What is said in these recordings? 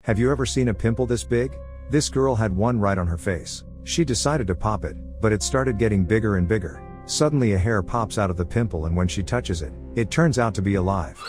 Have you ever seen a pimple this big? This girl had one right on her face. She decided to pop it, but it started getting bigger and bigger. Suddenly a hair pops out of the pimple, and when she touches it, it turns out to be alive.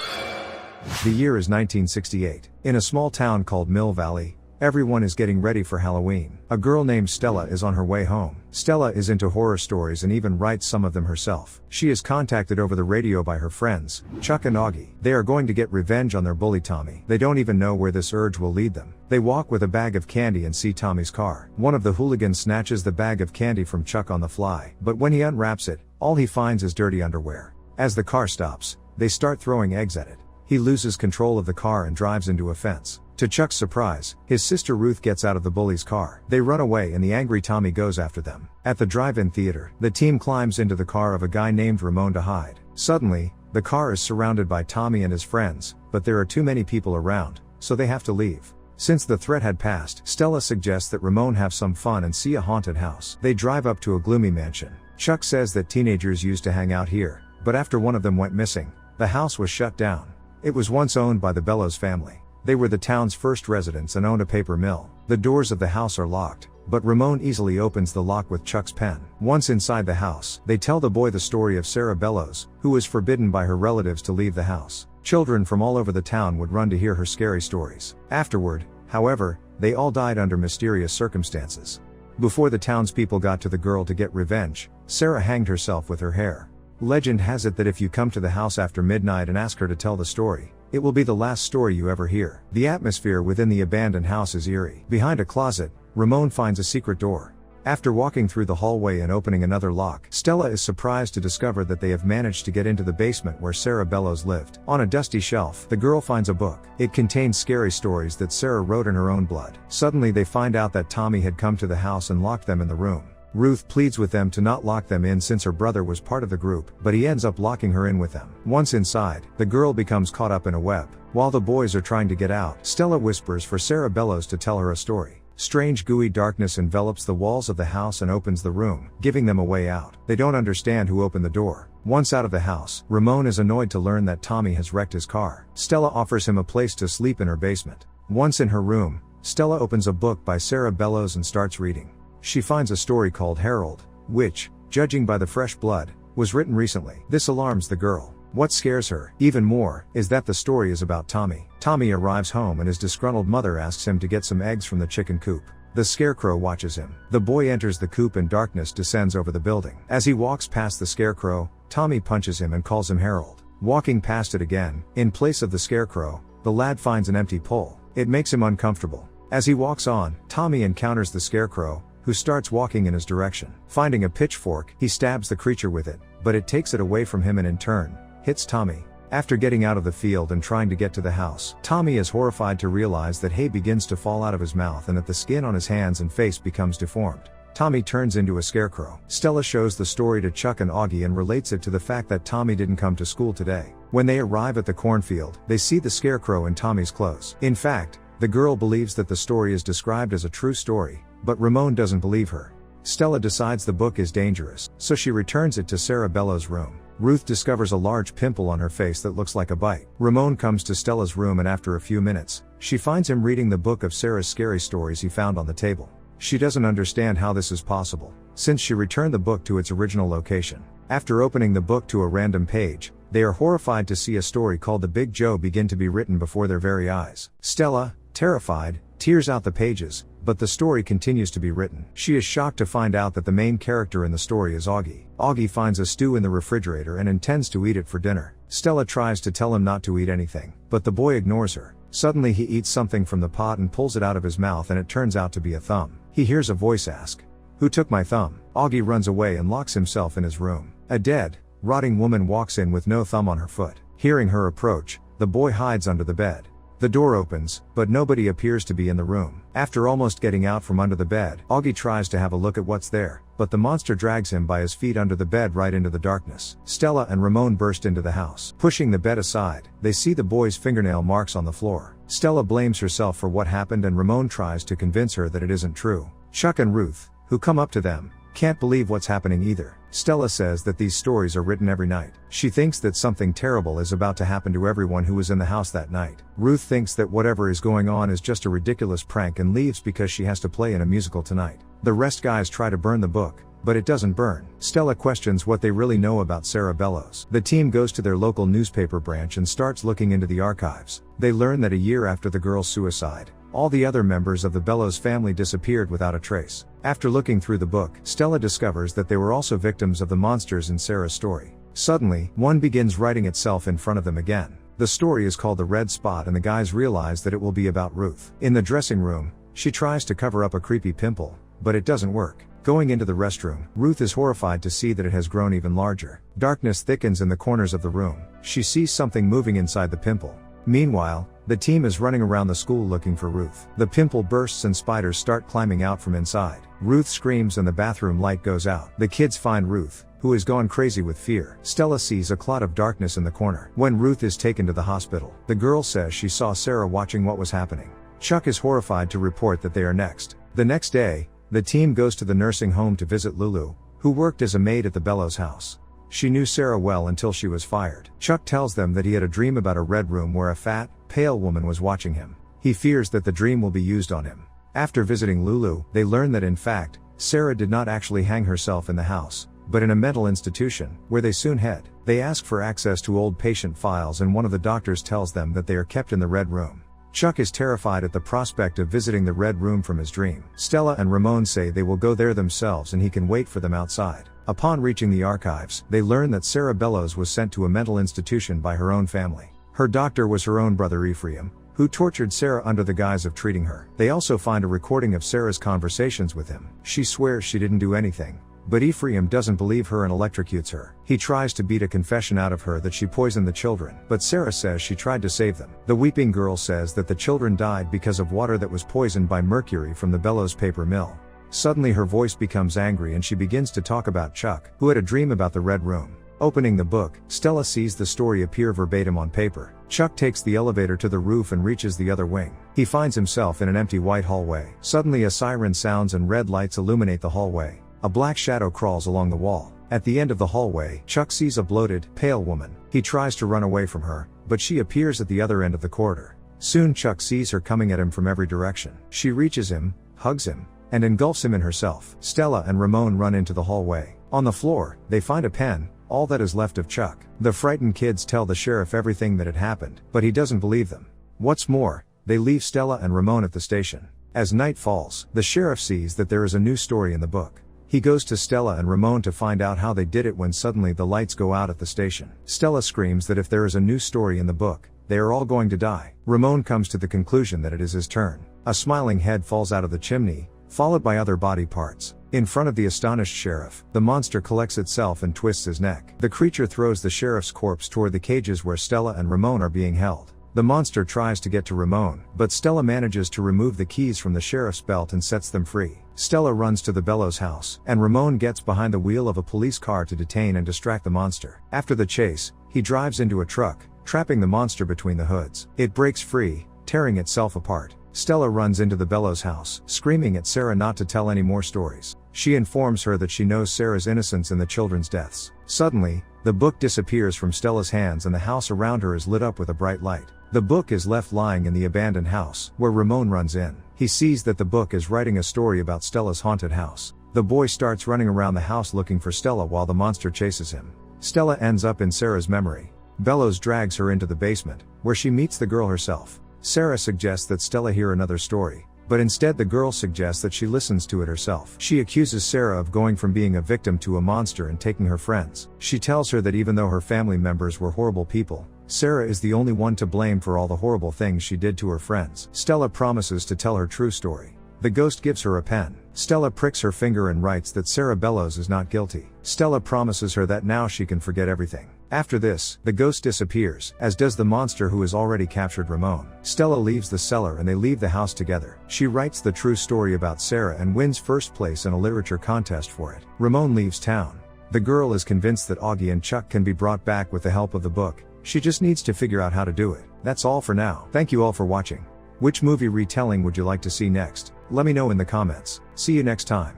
The year is 1968. In a small town called Mill Valley, everyone is getting ready for Halloween. A girl named Stella is on her way home. Stella is into horror stories and even writes some of them herself. She is contacted over the radio by her friends, Chuck and Augie. They are going to get revenge on their bully Tommy. They don't even know where this urge will lead them. They walk with a bag of candy and see Tommy's car. One of the hooligans snatches the bag of candy from Chuck on the fly, but when he unwraps it, all he finds is dirty underwear. As the car stops, they start throwing eggs at it. He loses control of the car and drives into a fence. To Chuck's surprise, his sister Ruth gets out of the bully's car. They run away and the angry Tommy goes after them. At the drive-in theater, the team climbs into the car of a guy named Ramon to hide. Suddenly, the car is surrounded by Tommy and his friends, but there are too many people around, so they have to leave. Since the threat had passed, Stella suggests that Ramon have some fun and see a haunted house. They drive up to a gloomy mansion. Chuck says that teenagers used to hang out here, but after one of them went missing, the house was shut down. It was once owned by the Bellows family. They were the town's first residents and owned a paper mill. The doors of the house are locked, but Ramon easily opens the lock with Chuck's pen. Once inside the house, they tell the boy the story of Sarah Bellows, who was forbidden by her relatives to leave the house. Children from all over the town would run to hear her scary stories. Afterward, however, they all died under mysterious circumstances. Before the townspeople got to the girl to get revenge, Sarah hanged herself with her hair. Legend has it that if you come to the house after midnight and ask her to tell the story, it will be the last story you ever hear. The atmosphere within the abandoned house is eerie. Behind a closet, Ramon finds a secret door. After walking through the hallway and opening another lock, Stella is surprised to discover that they have managed to get into the basement where Sarah Bellows lived. On a dusty shelf, the girl finds a book. It contains scary stories that Sarah wrote in her own blood. Suddenly they find out that Tommy had come to the house and locked them in the room. Ruth pleads with them to not lock them in since her brother was part of the group, but he ends up locking her in with them. Once inside, the girl becomes caught up in a web. While the boys are trying to get out, Stella whispers for Sarah Bellows to tell her a story. Strange gooey darkness envelops the walls of the house and opens the room, giving them a way out. They don't understand who opened the door. Once out of the house, Ramon is annoyed to learn that Tommy has wrecked his car. Stella offers him a place to sleep in her basement. Once in her room, Stella opens a book by Sarah Bellows and starts reading. She finds a story called Harold, which, judging by the fresh blood, was written recently. This alarms the girl. What scares her, even more, is that the story is about Tommy. Tommy arrives home and his disgruntled mother asks him to get some eggs from the chicken coop. The scarecrow watches him. The boy enters the coop and darkness descends over the building. As he walks past the scarecrow, Tommy punches him and calls him Harold. Walking past it again, in place of the scarecrow, the lad finds an empty pole. It makes him uncomfortable. As he walks on, Tommy encounters the scarecrow, who starts walking in his direction. Finding a pitchfork, he stabs the creature with it, but it takes it away from him and in turn, hits Tommy. After getting out of the field and trying to get to the house, Tommy is horrified to realize that hay begins to fall out of his mouth and that the skin on his hands and face becomes deformed. Tommy turns into a scarecrow. Stella shows the story to Chuck and Augie and relates it to the fact that Tommy didn't come to school today. When they arrive at the cornfield, they see the scarecrow in Tommy's clothes. In fact, the girl believes that the story is described as a true story, but Ramon doesn't believe her. Stella decides the book is dangerous, so she returns it to Sarah Bellows' room. Ruth discovers a large pimple on her face that looks like a bite. Ramon comes to Stella's room and after a few minutes, she finds him reading the book of Sarah's scary stories he found on the table. She doesn't understand how this is possible, since she returned the book to its original location. After opening the book to a random page, they are horrified to see a story called The Big Joe begin to be written before their very eyes. Stella, terrified, tears out the pages, but the story continues to be written. She is shocked to find out that the main character in the story is Augie. Augie finds a stew in the refrigerator and intends to eat it for dinner. Stella tries to tell him not to eat anything, but the boy ignores her. Suddenly he eats something from the pot and pulls it out of his mouth and it turns out to be a thumb. He hears a voice ask, "Who took my thumb?" Augie runs away and locks himself in his room. A dead, rotting woman walks in with no thumb on her foot. Hearing her approach, the boy hides under the bed. The door opens, but nobody appears to be in the room. After almost getting out from under the bed, Augie tries to have a look at what's there, but the monster drags him by his feet under the bed right into the darkness. Stella and Ramon burst into the house. Pushing the bed aside, they see the boy's fingernail marks on the floor. Stella blames herself for what happened and Ramon tries to convince her that it isn't true. Chuck and Ruth, who come up to them, Can't believe what's happening either. Stella says that these stories are written every night. She thinks that something terrible is about to happen to everyone who was in the house that night. Ruth thinks that whatever is going on is just a ridiculous prank and leaves because she has to play in a musical tonight. The rest guys try to burn the book, but it doesn't burn. Stella questions what they really know about Sarah Bellows. The team goes to their local newspaper branch and starts looking into the archives. They learn that a year after the girl's suicide, all the other members of the Bellows family disappeared without a trace. After looking through the book, Stella discovers that they were also victims of the monsters in Sarah's story. Suddenly, one begins writing itself in front of them again. The story is called The Red Spot and the guys realize that it will be about Ruth. In the dressing room, she tries to cover up a creepy pimple, but it doesn't work. Going into the restroom, Ruth is horrified to see that it has grown even larger. Darkness thickens in the corners of the room. She sees something moving inside the pimple. Meanwhile, the team is running around the school looking for Ruth. The pimple bursts and spiders start climbing out from inside. Ruth screams and the bathroom light goes out. The kids find Ruth, who has gone crazy with fear. Stella sees a clot of darkness in the corner. When Ruth is taken to the hospital, the girl says she saw Sarah watching what was happening. Chuck is horrified to report that they are next. The next day, the team goes to the nursing home to visit Lulu, who worked as a maid at the Bellows house. She knew Sarah well until she was fired. Chuck tells them that he had a dream about a red room where a fat, pale woman was watching him. He fears that the dream will be used on him. After visiting Lulu, they learn that in fact, Sarah did not actually hang herself in the house, but in a mental institution, where they soon head. They ask for access to old patient files and one of the doctors tells them that they are kept in the red room. Chuck is terrified at the prospect of visiting the red room from his dream. Stella and Ramon say they will go there themselves and he can wait for them outside. Upon reaching the archives, they learn that Sarah Bellows was sent to a mental institution by her own family. Her doctor was her own brother Ephraim, who tortured Sarah under the guise of treating her. They also find a recording of Sarah's conversations with him. She swears she didn't do anything, but Ephraim doesn't believe her and electrocutes her. He tries to beat a confession out of her that she poisoned the children, but Sarah says she tried to save them. The weeping girl says that the children died because of water that was poisoned by mercury from the Bellows paper mill. Suddenly her voice becomes angry and she begins to talk about Chuck, who had a dream about the red room. Opening the book, Stella sees the story appear verbatim on paper. Chuck takes the elevator to the roof and reaches the other wing. He finds himself in an empty white hallway. Suddenly a siren sounds and red lights illuminate the hallway. A black shadow crawls along the wall. At the end of the hallway, Chuck sees a bloated, pale woman. He tries to run away from her, but she appears at the other end of the corridor. Soon Chuck sees her coming at him from every direction. She reaches him, hugs him, and engulfs him in herself. Stella and Ramon run into the hallway. On the floor, they find a pen, all that is left of Chuck. The frightened kids tell the sheriff everything that had happened, but he doesn't believe them. What's more, they leave Stella and Ramon at the station. As night falls, the sheriff sees that there is a new story in the book. He goes to Stella and Ramon to find out how they did it when suddenly the lights go out at the station. Stella screams that if there is a new story in the book, they are all going to die. Ramon comes to the conclusion that it is his turn. A smiling head falls out of the chimney, followed by other body parts. In front of the astonished sheriff, the monster collects itself and twists his neck. The creature throws the sheriff's corpse toward the cages where Stella and Ramon are being held. The monster tries to get to Ramon, but Stella manages to remove the keys from the sheriff's belt and sets them free. Stella runs to the Bellows house, and Ramon gets behind the wheel of a police car to detain and distract the monster. After the chase, he drives into a truck, trapping the monster between the hoods. It breaks free, tearing itself apart. Stella runs into the Bellows house, screaming at Sarah not to tell any more stories. She informs her that she knows Sarah's innocence in the children's deaths. Suddenly, the book disappears from Stella's hands and the house around her is lit up with a bright light. The book is left lying in the abandoned house, where Ramon runs in. He sees that the book is writing a story about Stella's haunted house. The boy starts running around the house looking for Stella while the monster chases him. Stella ends up in Sarah's memory. Bellows drags her into the basement, where she meets the girl herself. Sarah suggests that Stella hear another story, but instead the girl suggests that she listens to it herself. She accuses Sarah of going from being a victim to a monster and taking her friends. She tells her that even though her family members were horrible people, Sarah is the only one to blame for all the horrible things she did to her friends. Stella promises to tell her true story. The ghost gives her a pen. Stella pricks her finger and writes that Sarah Bellows is not guilty. Stella promises her that now she can forget everything. After this, the ghost disappears, as does the monster who has already captured Ramon. Stella leaves the cellar and they leave the house together. She writes the true story about Sarah and wins first place in a literature contest for it. Ramon leaves town. The girl is convinced that Augie and Chuck can be brought back with the help of the book. She just needs to figure out how to do it. That's all for now. Thank you all for watching. Which movie retelling would you like to see next? Let me know in the comments. See you next time.